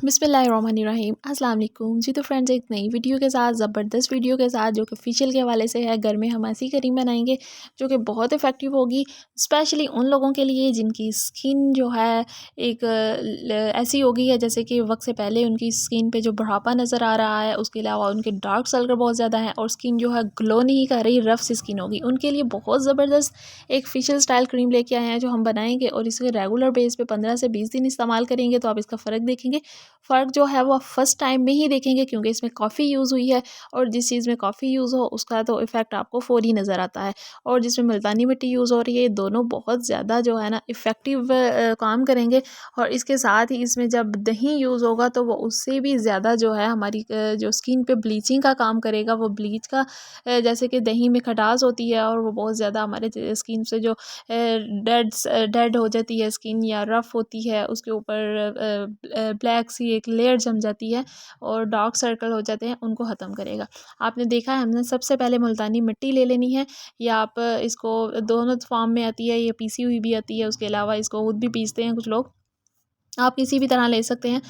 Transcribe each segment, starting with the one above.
बिस्मिल्लाहिर्रहमानिर्रहीम अस्सलाम वालेकुम जी। तो फ्रेंड्स, एक नई वीडियो के साथ, ज़बरदस्त वीडियो के साथ, जो कि फेशियल के हवाले से है। घर में हम ऐसी क्रीम बनाएंगे जो कि बहुत इफ़ेक्टिव होगी, स्पेशली उन लोगों के लिए जिनकी स्किन जो है एक ऐसी हो गई है जैसे कि वक्त से पहले उनकी स्किन पे जो बुढ़ापा नज़र आ रहा है, उसके अलावा उनके डार्क सर्कल बहुत ज़्यादा है और स्किन जो है ग्लो नहीं कर रही, रफ सी स्किन होगी। उनके लिए बहुत ज़बरदस्त एक फेशियल स्टाइल क्रीम लेके आए हैं जो हम बनाएंगे और इसे रेगुलर बेस पे 15 से 20 दिन इस्तेमाल करेंगे तो आप इसका फ़र्क देखेंगे। फ़र्क जो है वो आप फर्स्ट टाइम में ही देखेंगे, क्योंकि इसमें कॉफ़ी यूज़ हुई है और जिस चीज़ में कॉफ़ी यूज़ हो उसका तो इफ़ेक्ट आपको फ़ौरी नज़र आता है। और जिसमें मुल्तानी मिट्टी यूज़ हो रही है, ये दोनों बहुत ज़्यादा जो है ना इफ़ेक्टिव काम करेंगे। और इसके साथ ही इसमें जब दही यूज़ होगा तो वो उससे भी ज़्यादा जो है हमारी जो स्किन पे ब्लीचिंग का काम करेगा। वो ब्लीच का जैसे कि दही में खटास होती है और वो बहुत ज़्यादा हमारे स्किन से जो डेड हो जाती है स्किन या रफ़ होती है, उसके ऊपर ब्लैक सी एक लेयर जम जाती है और डार्क सर्कल हो जाते हैं, उनको ख़त्म करेगा। आपने देखा है, हमने सबसे पहले मुल्तानी मिट्टी ले लेनी है, या आप इसको दोनों फॉर्म में आती है, ये पीसी हुई भी आती है, उसके अलावा इसको खुद भी पीसते हैं कुछ लोग। आप किसी भी तरह ले सकते हैं।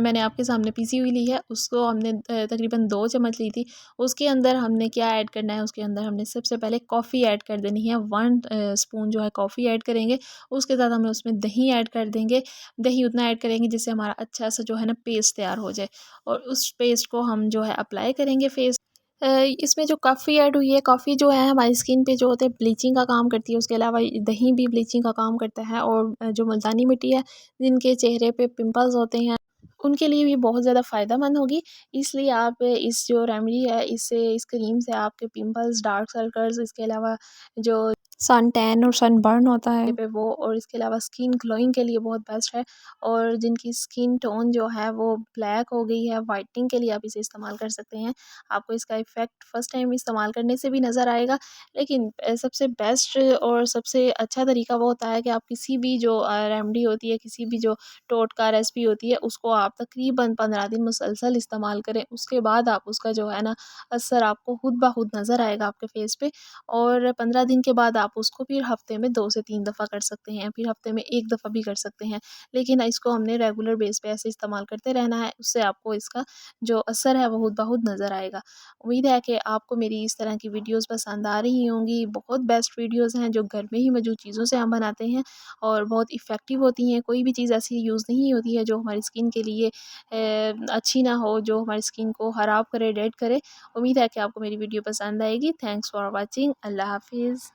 मैंने आपके सामने पीसी हुई ली है, उसको हमने तकरीबन 2 चम्मच ली थी। उसके अंदर हमने क्या ऐड करना है, उसके अंदर हमने सबसे पहले कॉफ़ी ऐड कर देनी है। 1 स्पून जो है कॉफ़ी ऐड करेंगे। उसके साथ हमें उसमें दही ऐड कर देंगे। दही उतना ऐड करेंगे जिससे हमारा अच्छा सा जो है ना पेस्ट तैयार हो जाए, और उस पेस्ट को हम जो है अप्लाई करेंगे फेस। इसमें जो कॉफ़ी ऐड हुई है, कॉफ़ी जो है हमारी स्किन पे जो होते हैं ब्लीचिंग का काम करती है, उसके अलावा दही भी ब्लीचिंग का काम करता है। और जो मुल्तानी मिट्टी है, जिनके चेहरे पे पिंपल्स होते हैं, उनके लिए भी बहुत ज़्यादा फ़ायदेमंद होगी। इसलिए आप इस जो रेमेडी है, इससे इस क्रीम से आपके पिंपल्स, डार्क सर्कल्स, इसके अलावा जो सन टैन और सन बर्न होता है पे वो, और इसके अलावा स्किन ग्लोइंग के लिए बहुत बेस्ट है। और जिनकी स्किन टोन जो है वो ब्लैक हो गई है, वाइटनिंग के लिए आप इसे इस्तेमाल कर सकते हैं। आपको इसका इफ़ेक्ट फ़र्स्ट टाइम इस्तेमाल करने से भी नज़र आएगा। लेकिन सबसे बेस्ट और सबसे अच्छा तरीका वो होता है कि आप किसी भी जो रेमेडी होती है, किसी भी जो टोटका रेसिपी होती है, उसको आप तकरीबन 15 दिन मुसलसल इस्तेमाल करें। उसके बाद आप उसका जो है ना असर आपको खुद ब खुद नज़र आएगा आपके फेस पे। और 15 दिन के बाद आप उसको फिर हफ़्ते में 2 से 3 दफ़ा कर सकते हैं, फिर हफ़्ते में 1 दफ़ा भी कर सकते हैं। लेकिन इसको हमने रेगुलर बेस पे ऐसे इस्तेमाल करते रहना है, उससे आपको इसका जो असर है वो खुद ब खुद नज़र आएगा। उम्मीद है कि आपको मेरी इस तरह की वीडियोज़ पसंद आ रही होंगी। बहुत बेस्ट वीडियोज़ हैं जो घर में ही मौजूद चीज़ों से हम बनाते हैं और बहुत इफ़ेक्टिव होती हैं। कोई भी चीज़ ऐसी यूज़ नहीं होती है जो हमारी स्किन के लिए अच्छी ना हो, जो हमारी स्किन को ख़राब करे, डेड करे। उम्मीद है कि आपको मेरी वीडियो पसंद आएगी। Thanks for watching. अल्लाह हाफ़िज़।